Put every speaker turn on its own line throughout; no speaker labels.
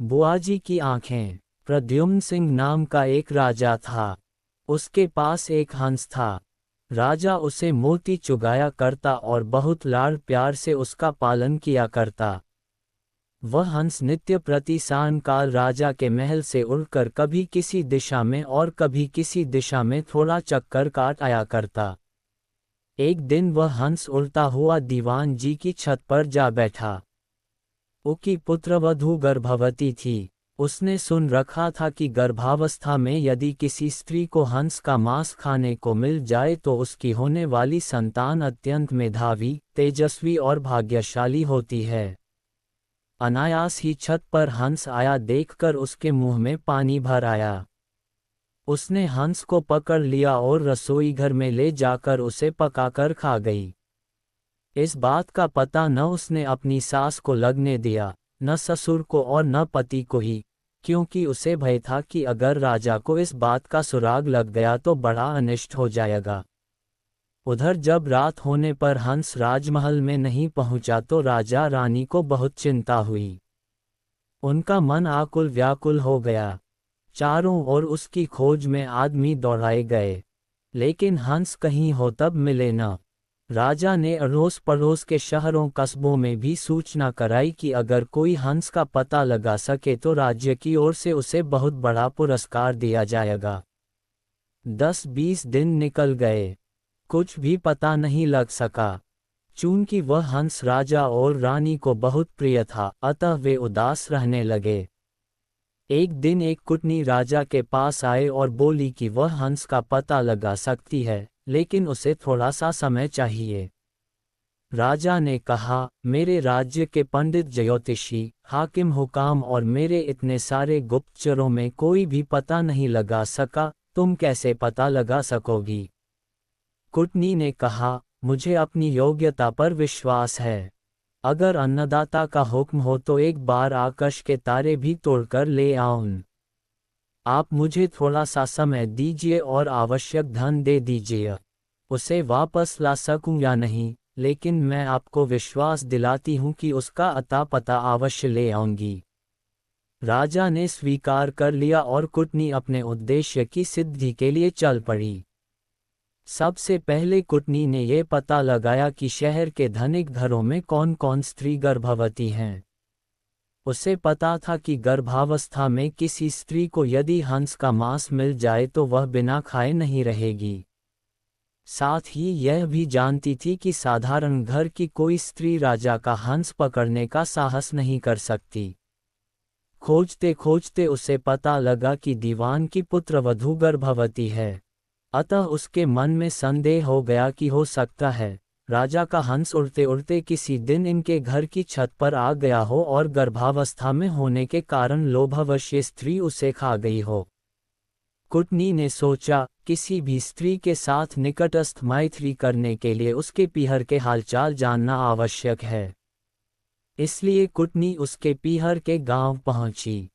बुआजी की आंखें। प्रद्युम्न सिंह नाम का एक राजा था। उसके पास एक हंस था। राजा उसे मोती चुगाया करता और बहुत लाड़ प्यार से उसका पालन किया करता। वह हंस नित्य प्रति सायंकाल राजा के महल से उड़कर कभी किसी दिशा में और कभी किसी दिशा में थोड़ा चक्कर काट आया करता। एक दिन वह हंस उड़ता हुआ दीवान जी की छत पर जा बैठा। उसकी पुत्रवधू गर्भवती थी। उसने सुन रखा था कि गर्भावस्था में यदि किसी स्त्री को हंस का मांस खाने को मिल जाए तो उसकी होने वाली संतान अत्यंत मेधावी, तेजस्वी और भाग्यशाली होती है। अनायास ही छत पर हंस आया देखकर उसके मुंह में पानी भर आया। उसने हंस को पकड़ लिया और रसोई घर में ले जाकर उसे पकाकर खा गई। इस बात का पता न उसने अपनी सास को लगने दिया, न ससुर को और न पति को ही, क्योंकि उसे भय था कि अगर राजा को इस बात का सुराग लग गया तो बड़ा अनिष्ट हो जाएगा। उधर जब रात होने पर हंस राजमहल में नहीं पहुंचा तो राजा रानी को बहुत चिंता हुई। उनका मन आकुल व्याकुल हो गया। चारों ओर उसकी खोज में आदमी दौड़ाए गए, लेकिन हंस कहीं हो तब मिले न। राजा ने अड़ोस पड़ोस के शहरों कस्बों में भी सूचना कराई कि अगर कोई हंस का पता लगा सके तो राज्य की ओर से उसे बहुत बड़ा पुरस्कार दिया जाएगा। 10-20 दिन निकल गए, कुछ भी पता नहीं लग सका। चूंकि वह हंस राजा और रानी को बहुत प्रिय था, अतः वे उदास रहने लगे। एक दिन एक कुटनी राजा के पास आए और बोली कि वह हंस का पता लगा सकती है, लेकिन उसे थोड़ा सा समय चाहिए। राजा ने कहा, मेरे राज्य के पंडित, ज्योतिषी, हाकिम, हुकाम और मेरे इतने सारे गुप्तचरों में कोई भी पता नहीं लगा सका, तुम कैसे पता लगा सकोगी? कुटनी ने कहा, मुझे अपनी योग्यता पर विश्वास है। अगर अन्नदाता का हुक्म हो तो एक बार आकाश के तारे भी तोड़कर ले आऊं। आप मुझे थोड़ा सा समय दीजिए और आवश्यक धन दे दीजिए। उसे वापस ला सकूं या नहीं, लेकिन मैं आपको विश्वास दिलाती हूं कि उसका अता पता अवश्य ले आऊंगी। राजा ने स्वीकार कर लिया और कुटनी अपने उद्देश्य की सिद्धि के लिए चल पड़ी। सबसे पहले कुटनी ने यह पता लगाया कि शहर के धनिक घरों में कौन कौन स्त्री गर्भवती हैं। उसे पता था कि गर्भावस्था में किसी स्त्री को यदि हंस का मांस मिल जाए तो वह बिना खाए नहीं रहेगी। साथ ही यह भी जानती थी कि साधारण घर की कोई स्त्री राजा का हंस पकड़ने का साहस नहीं कर सकती। खोजते खोजते उसे पता लगा कि दीवान की पुत्रवधू गर्भवती है। अतः उसके मन में संदेह हो गया कि हो सकता है राजा का हंस उड़ते उड़ते किसी दिन इनके घर की छत पर आ गया हो और गर्भावस्था में होने के कारण लोभवश ये स्त्री उसे खा गई हो। कुटनी ने सोचा, किसी भी स्त्री के साथ निकटस्थ मैत्री करने के लिए उसके पीहर के हालचाल जानना आवश्यक है। इसलिए कुटनी उसके पीहर के गांव पहुंची।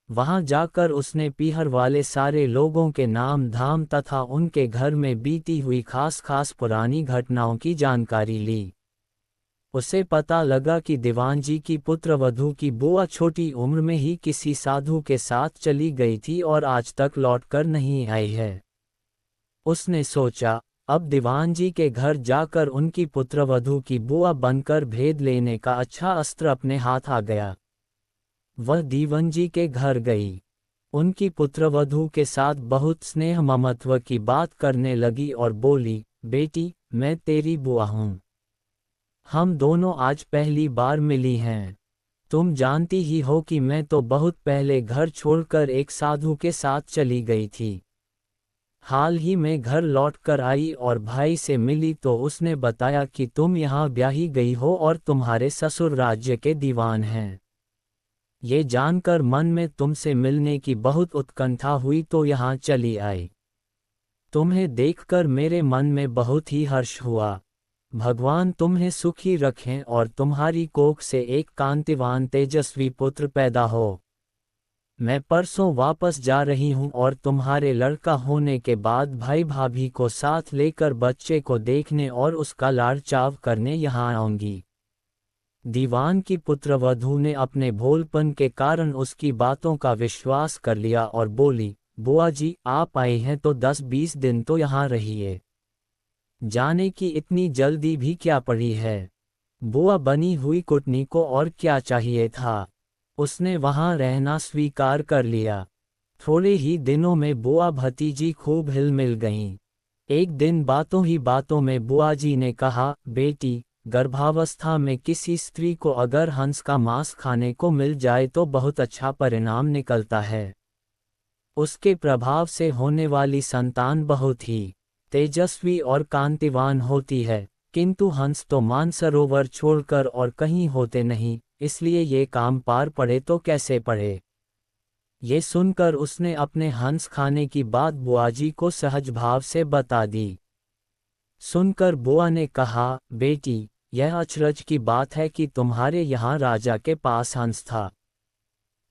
वहां जाकर उसने पीहर वाले सारे लोगों के नाम धाम तथा उनके घर में बीती हुई खास खास पुरानी घटनाओं की जानकारी ली। उसे पता लगा कि दीवान जी की पुत्रवधू की बुआ छोटी उम्र में ही किसी साधु के साथ चली गई थी और आज तक लौटकर नहीं आई है। उसने सोचा, अब दीवान जी के घर जाकर उनकी पुत्रवधू की बुआ बनकर भेद लेने का अच्छा अस्त्र अपने हाथ आ गया। वह दीवान जी के घर गई। उनकी पुत्रवधू के साथ बहुत स्नेह ममत्व की बात करने लगी और बोली, बेटी, मैं तेरी बुआ हूँ। हम दोनों आज पहली बार मिली हैं। तुम जानती ही हो कि मैं तो बहुत पहले घर छोड़कर एक साधु के साथ चली गई थी। हाल ही में घर लौटकर आई और भाई से मिली तो उसने बताया कि तुम यहाँ ब्याही गई हो और तुम्हारे ससुर राज्य के दीवान हैं। ये जानकर मन में तुमसे मिलने की बहुत उत्कंठा हुई तो यहाँ चली आई। तुम्हें देखकर मेरे मन में बहुत ही हर्ष हुआ। भगवान तुम्हें सुखी रखें और तुम्हारी कोख से एक कांतिवान तेजस्वी पुत्र पैदा हो। मैं परसों वापस जा रही हूँ और तुम्हारे लड़का होने के बाद भाई भाभी को साथ लेकर बच्चे को देखने और उसका लाड़ चाव करने यहाँ आऊंगी। दीवान की पुत्रवधू ने अपने भोलपन के कारण उसकी बातों का विश्वास कर लिया और बोली, बुआ जी आप आए हैं तो 10-20 दिन तो यहाँ रहिए। जाने की इतनी जल्दी भी क्या पड़ी है। बुआ बनी हुई कुटनी को और क्या चाहिए था। उसने वहाँ रहना स्वीकार कर लिया। थोड़े ही दिनों में बुआ भतीजी खूब हिल मिल गईं। एक दिन बातों ही बातों में बुआ जी ने कहा, बेटी, गर्भावस्था में किसी स्त्री को अगर हंस का मांस खाने को मिल जाए तो बहुत अच्छा परिणाम निकलता है। उसके प्रभाव से होने वाली संतान बहुत ही तेजस्वी और कांतिवान होती है, किंतु हंस तो मानसरोवर छोड़कर और कहीं होते नहीं, इसलिए ये काम पार पड़े तो कैसे पड़े। ये सुनकर उसने अपने हंस खाने की बात बुआजी को सहज भाव से बता दी। सुनकर बुआ ने कहा, बेटी, यह अचरज की बात है कि तुम्हारे यहाँ राजा के पास हंस था।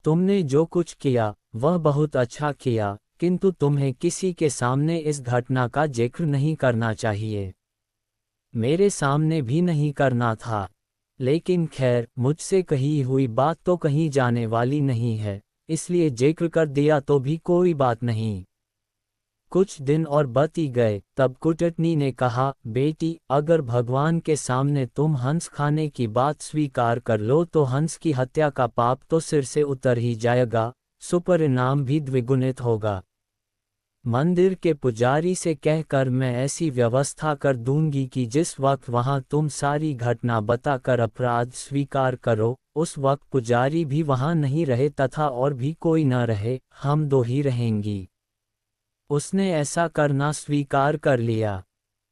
तुमने जो कुछ किया वह बहुत अच्छा किया, किंतु तुम्हें किसी के सामने इस घटना का जिक्र नहीं करना चाहिए। मेरे सामने भी नहीं करना था। लेकिन खैर, मुझसे कही हुई बात तो कहीं जाने वाली नहीं है, इसलिए जिक्र कर दिया तो भी कोई बात नहीं। कुछ दिन और बती गए, तब कुटनी ने कहा, बेटी, अगर भगवान के सामने तुम हंस खाने की बात स्वीकार कर लो तो हंस की हत्या का पाप तो सिर से उतर ही जाएगा, सुपरिणाम भी द्विगुणित होगा। मंदिर के पुजारी से कहकर मैं ऐसी व्यवस्था कर दूंगी कि जिस वक्त वहां तुम सारी घटना बताकर अपराध स्वीकार करो, उस वक्त पुजारी भी वहां नहीं रहे तथा और भी कोई न रहे, हम दो ही रहेंगी। उसने ऐसा करना स्वीकार कर लिया।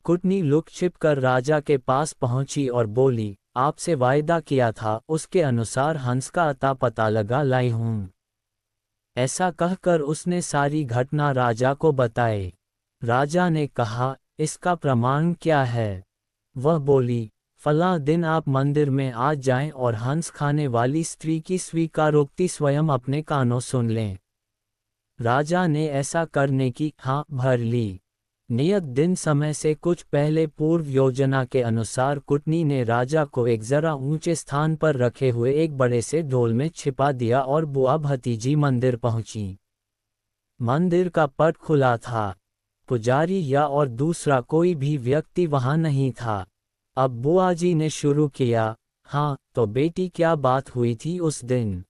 कुटनी लुक छिप कर राजा के पास पहुंची और बोली, आपसे वायदा किया था उसके अनुसार हंस का अता पता लगा लाई हूं। ऐसा कहकर उसने सारी घटना राजा को बताए। राजा ने कहा, इसका प्रमाण क्या है। वह बोली, फला दिन आप मंदिर में आ जाएं और हंस खाने वाली स्त्री की स्वीकारोक्ति स्वयं अपने कानों सुन लें। राजा ने ऐसा करने की हाँ भर ली। नियत दिन समय से कुछ पहले पूर्व योजना के अनुसार कुटनी ने राजा को एक जरा ऊंचे स्थान पर रखे हुए एक बड़े से ढोल में छिपा दिया और बुआ भतीजी मंदिर पहुंची। मंदिर का पट खुला था। पुजारी या और दूसरा कोई भी व्यक्ति वहां नहीं था। अब बुआ जी ने शुरू किया, हाँ तो बेटी क्या बात हुई थी उस दिन।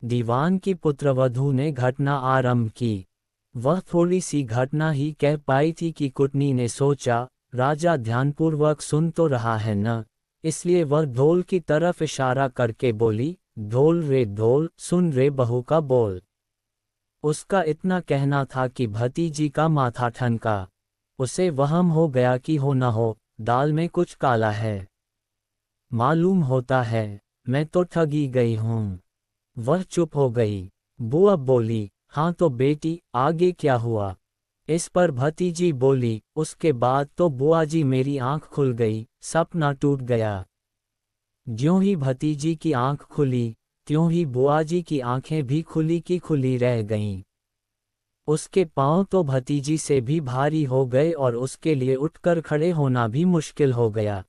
दीवान की पुत्रवधू ने घटना आरंभ की। वह थोड़ी सी घटना ही कह पाई थी कि कुटनी ने सोचा, राजा ध्यानपूर्वक सुन तो रहा है न, इसलिए वह ढोल की तरफ इशारा करके बोली, ढोल रे ढोल, सुन रे बहू का बोल। उसका इतना कहना था कि भतीजी का माथा ठनका। उसे वहम हो गया कि हो न हो, दाल में कुछ काला है। मालूम होता है, मैं तो ठगी गई हूँ। वह चुप हो गई। बुआ बोली, हाँ तो बेटी, आगे क्या हुआ। इस पर भतीजी बोली, उसके बाद तो बुआ जी मेरी आंख खुल गई, सपना टूट गया। ज्यों ही भतीजी की आंख खुली, त्यों ही बुआ जी की आंखें भी खुली की खुली रह गईं। उसके पांव तो भतीजी से भी भारी हो गए और उसके लिए उठकर खड़े होना भी मुश्किल हो गया।